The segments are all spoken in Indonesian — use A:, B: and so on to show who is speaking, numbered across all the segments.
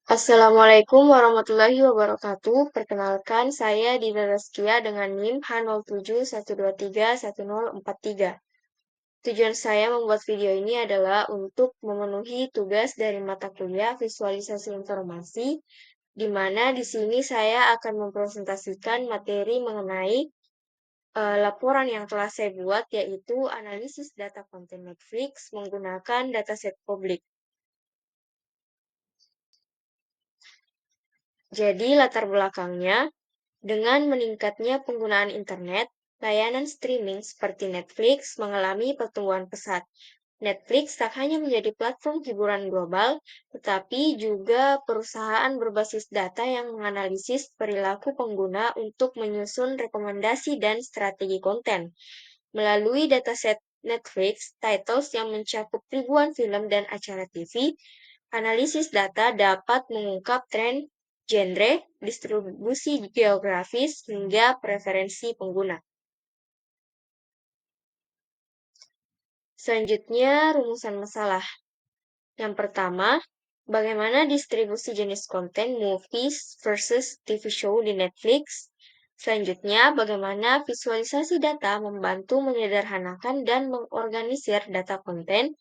A: Assalamualaikum warahmatullahi wabarakatuh. Perkenalkan, saya Dina Reskia dengan NIM H0712311043. Tujuan saya membuat video ini adalah untuk memenuhi tugas dari mata kuliah visualisasi informasi, di mana di sini saya akan mempresentasikan materi mengenai laporan yang telah saya buat, yaitu analisis data konten Netflix menggunakan dataset publik. Jadi, latar belakangnya, dengan meningkatnya penggunaan internet, layanan streaming seperti Netflix mengalami pertumbuhan pesat. Netflix tak hanya menjadi platform hiburan global, tetapi juga perusahaan berbasis data yang menganalisis perilaku pengguna untuk menyusun rekomendasi dan strategi konten. Melalui dataset Netflix, titles yang mencakup ribuan film dan acara TV, analisis data dapat mengungkap tren, genre, distribusi geografis, hingga preferensi pengguna. Selanjutnya, rumusan masalah. Yang pertama, bagaimana distribusi jenis konten movies versus TV show di Netflix. Selanjutnya, bagaimana visualisasi data membantu menyederhanakan dan mengorganisir data konten.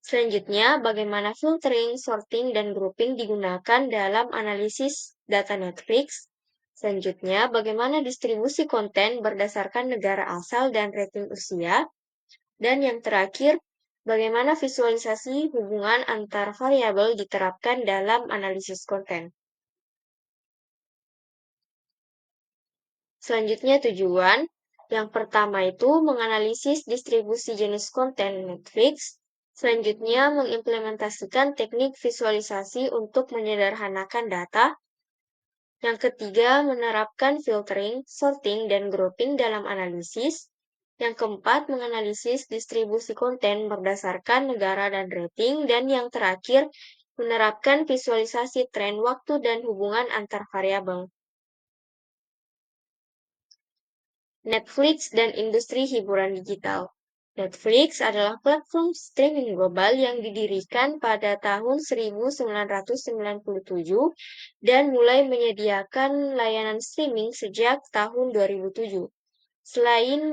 A: Selanjutnya, bagaimana filtering, sorting, dan grouping digunakan dalam analisis data Netflix. Selanjutnya, bagaimana distribusi konten berdasarkan negara asal dan rating usia. Dan yang terakhir, bagaimana visualisasi hubungan antar variabel diterapkan dalam analisis konten. Selanjutnya tujuan. Yang pertama itu menganalisis distribusi jenis konten Netflix. Selanjutnya mengimplementasikan teknik visualisasi untuk menyederhanakan data. Yang ketiga menerapkan filtering, sorting, dan grouping dalam analisis. Yang keempat menganalisis distribusi konten berdasarkan negara dan rating. Dan yang terakhir menerapkan visualisasi tren waktu dan hubungan antar variabel. Netflix dan industri hiburan digital. Netflix adalah platform streaming global yang didirikan pada tahun 1997 dan mulai menyediakan layanan streaming sejak tahun 2007. Selain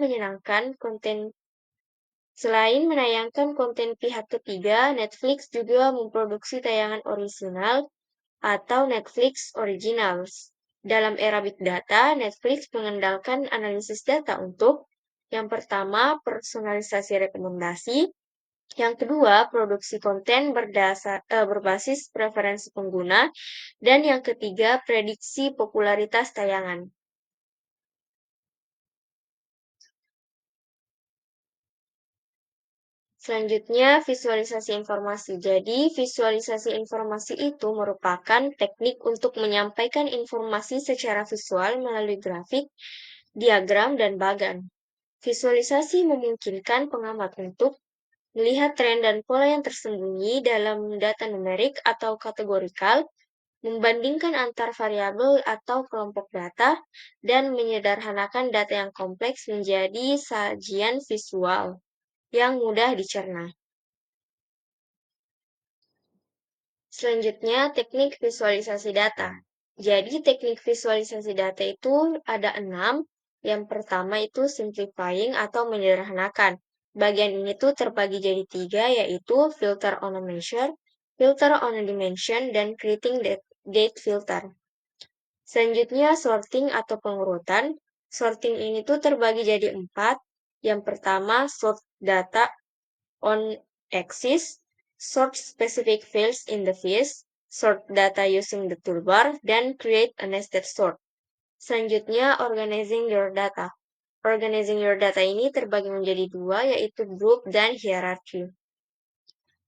A: menayangkan konten pihak ketiga, Netflix juga memproduksi tayangan orisinal atau Netflix Originals. Dalam era Big Data, Netflix mengandalkan analisis data untuk yang pertama, personalisasi rekomendasi, yang kedua, produksi konten berbasis preferensi pengguna, dan yang ketiga, prediksi popularitas tayangan. Selanjutnya, visualisasi informasi. Jadi, visualisasi informasi itu merupakan teknik untuk menyampaikan informasi secara visual melalui grafik, diagram, dan bagan. Visualisasi memungkinkan pengamat untuk melihat tren dan pola yang tersembunyi dalam data numerik atau kategorikal, membandingkan antar variabel atau kelompok data, dan menyederhanakan data yang kompleks menjadi sajian visual yang mudah dicerna. Selanjutnya, teknik visualisasi data. Jadi, teknik visualisasi data itu ada 6. Yang pertama itu simplifying atau menyederhanakan. Bagian ini tuh terbagi jadi 3, yaitu filter on a measure, filter on a dimension, dan creating date filter. Selanjutnya, sorting atau pengurutan. Sorting ini tuh terbagi jadi 4. Yang pertama, sort data on axis, sort specific fields in the fields, sort data using the toolbar, dan create a nested sort. Selanjutnya, organizing your data. Organizing your data ini terbagi menjadi 2, yaitu group dan hierarchy.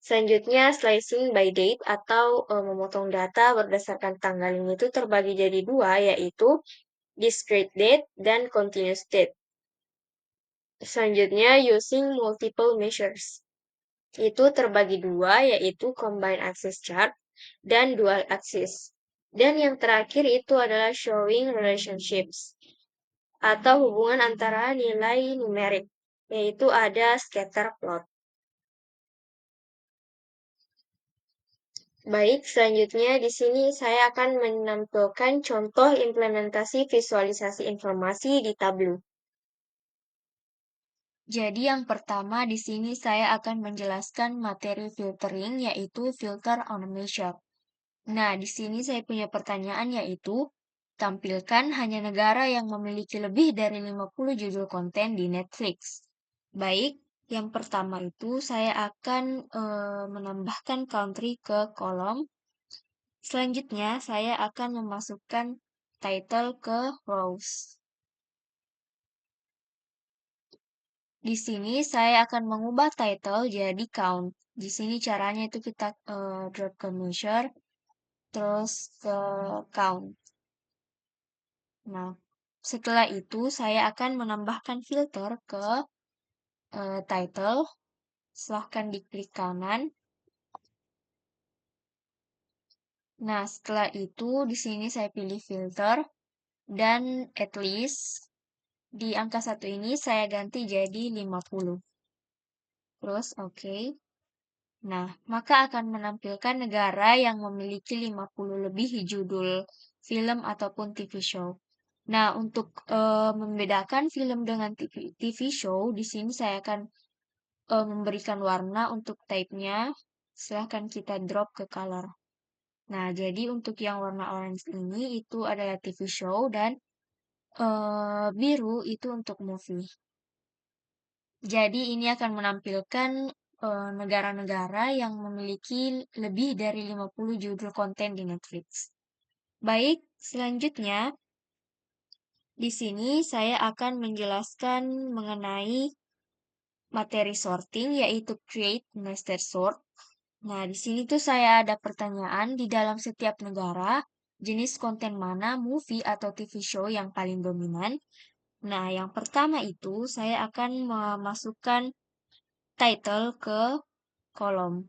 A: Selanjutnya, slicing by date atau memotong data berdasarkan tanggal ini itu terbagi jadi 2, yaitu discrete date dan continuous date. Selanjutnya, using multiple measures. Itu terbagi 2, yaitu combined axis chart dan dual axis. Dan yang terakhir itu adalah showing relationships atau hubungan antara nilai numerik, yaitu ada scatter plot. Baik, selanjutnya di sini saya akan menampilkan contoh implementasi visualisasi informasi di Tableau. Jadi yang pertama di sini saya akan menjelaskan materi filtering yaitu filter on a measure. Nah, di sini saya punya pertanyaan yaitu tampilkan hanya negara yang memiliki lebih dari 50 judul konten di Netflix. Baik, yang pertama itu saya akan menambahkan country ke kolom. Selanjutnya saya akan memasukkan title ke rows. Di sini saya akan mengubah title jadi count. Di sini caranya itu kita drag ke measure, terus ke count. Nah, setelah itu saya akan menambahkan filter ke title. Silahkan diklik kanan. Nah, setelah itu di sini saya pilih filter dan at least di angka 1 ini saya ganti jadi 50. Terus oke. Nah, maka akan menampilkan negara yang memiliki 50 lebih judul film ataupun TV show. Nah, untuk membedakan film dengan TV show, di sini saya akan memberikan warna untuk type-nya. Silahkan kita drop ke color. Nah, jadi untuk yang warna orange ini itu adalah TV show dan biru itu untuk movie. Jadi ini akan menampilkan negara-negara yang memiliki lebih dari 50 judul konten di Netflix. Baik, selanjutnya di sini saya akan menjelaskan mengenai materi sorting yaitu create nested sort. Nah, di sini tuh saya ada pertanyaan di dalam setiap negara, jenis konten mana movie atau TV show yang paling dominan. Nah, yang pertama itu saya akan memasukkan title ke kolom.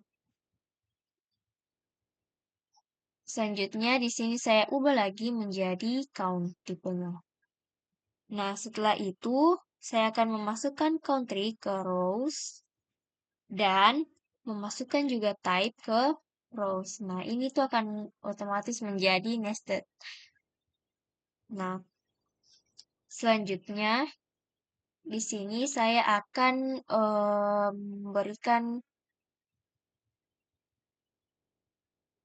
A: Selanjutnya di sini saya ubah lagi menjadi count tipenya. Nah, setelah itu saya akan memasukkan country ke rows dan memasukkan juga type ke rows. Nah, ini tuh akan otomatis menjadi nested. Nah, selanjutnya di sini saya akan memberikan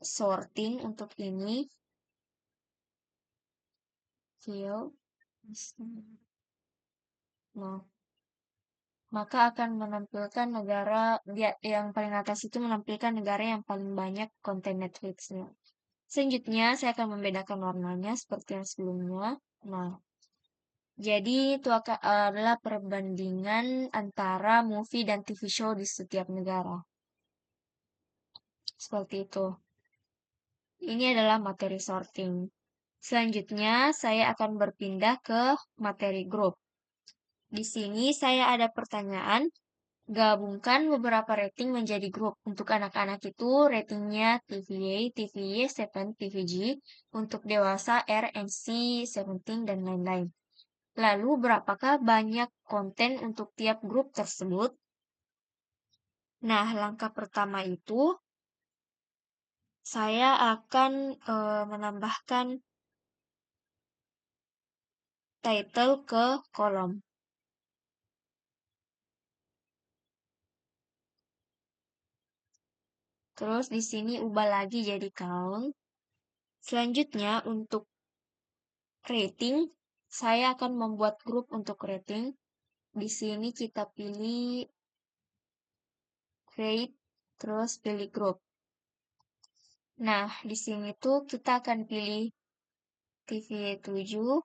A: sorting untuk ini field. Nah, maka akan menampilkan negara yang paling atas itu menampilkan negara yang paling banyak konten Netflix-nya. Selanjutnya, saya akan membedakan warnanya seperti yang sebelumnya. Nah, jadi itu adalah perbandingan antara movie dan TV show di setiap negara. Seperti itu. Ini adalah materi sorting. Selanjutnya, saya akan berpindah ke materi grup. Di sini saya ada pertanyaan, gabungkan beberapa rating menjadi grup. Untuk anak-anak itu ratingnya TVA, TVY, 7, TVG. Untuk dewasa R, NC, 17, dan lain-lain. Lalu berapakah banyak konten untuk tiap grup tersebut? Nah, langkah pertama itu saya akan menambahkan title ke kolom. Terus di sini ubah lagi jadi count. Selanjutnya untuk rating, saya akan membuat grup untuk rating. Di sini kita pilih create, terus pilih grup. Nah, di sini tuh kita akan pilih TVA 7,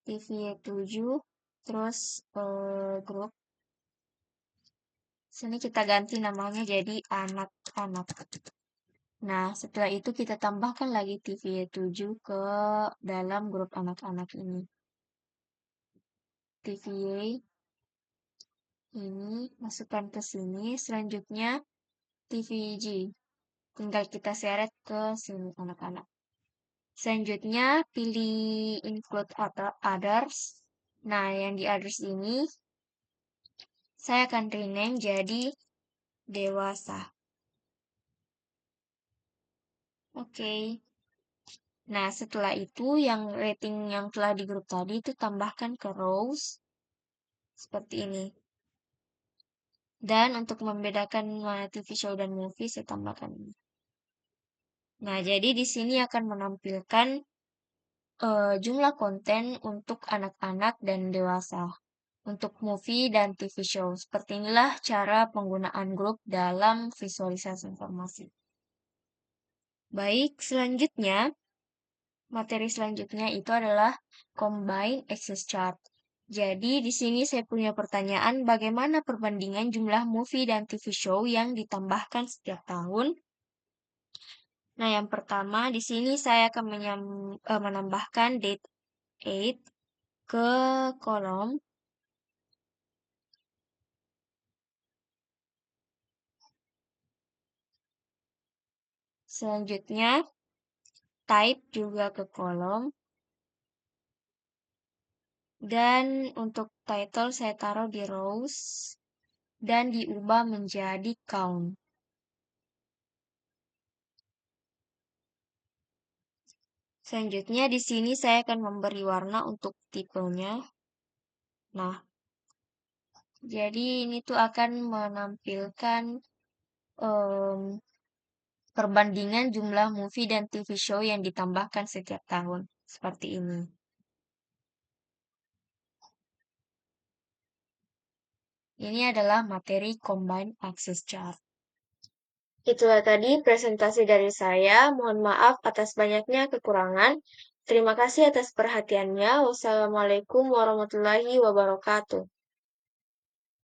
A: TVA 7, terus grup. Sini kita ganti namanya jadi anak-anak. Nah, setelah itu kita tambahkan lagi TVA 7 ke dalam grup anak-anak ini. TVA ini masukkan ke sini. Selanjutnya TVG. Tinggal kita seret ke sini anak-anak. Selanjutnya pilih include others. Nah, yang di others ini saya akan rename jadi dewasa. Oke. Nah, setelah itu yang rating yang telah di grup tadi itu tambahkan ke rows seperti ini. Dan untuk membedakan mana TV show dan movie, saya tambahkan ini. Nah, jadi di sini akan menampilkan jumlah konten untuk anak-anak dan dewasa. Untuk movie dan TV show. Seperti inilah cara penggunaan grup dalam visualisasi informasi. Baik, selanjutnya, materi selanjutnya itu adalah Combine Access Chart. Jadi, di sini saya punya pertanyaan, bagaimana perbandingan jumlah movie dan TV show yang ditambahkan setiap tahun? Nah, yang pertama, di sini saya akan menambahkan date 8 ke kolom. Selanjutnya, type juga ke kolom. Dan untuk title saya taruh di rows dan diubah menjadi count. Selanjutnya di sini saya akan memberi warna untuk tipenya. Nah, jadi ini tuh akan menampilkan em, perbandingan jumlah movie dan TV show yang ditambahkan setiap tahun. Seperti ini. Ini adalah materi Combined Access Chart. Itulah tadi presentasi dari saya. Mohon maaf atas banyaknya kekurangan. Terima kasih atas perhatiannya. Wassalamualaikum warahmatullahi wabarakatuh.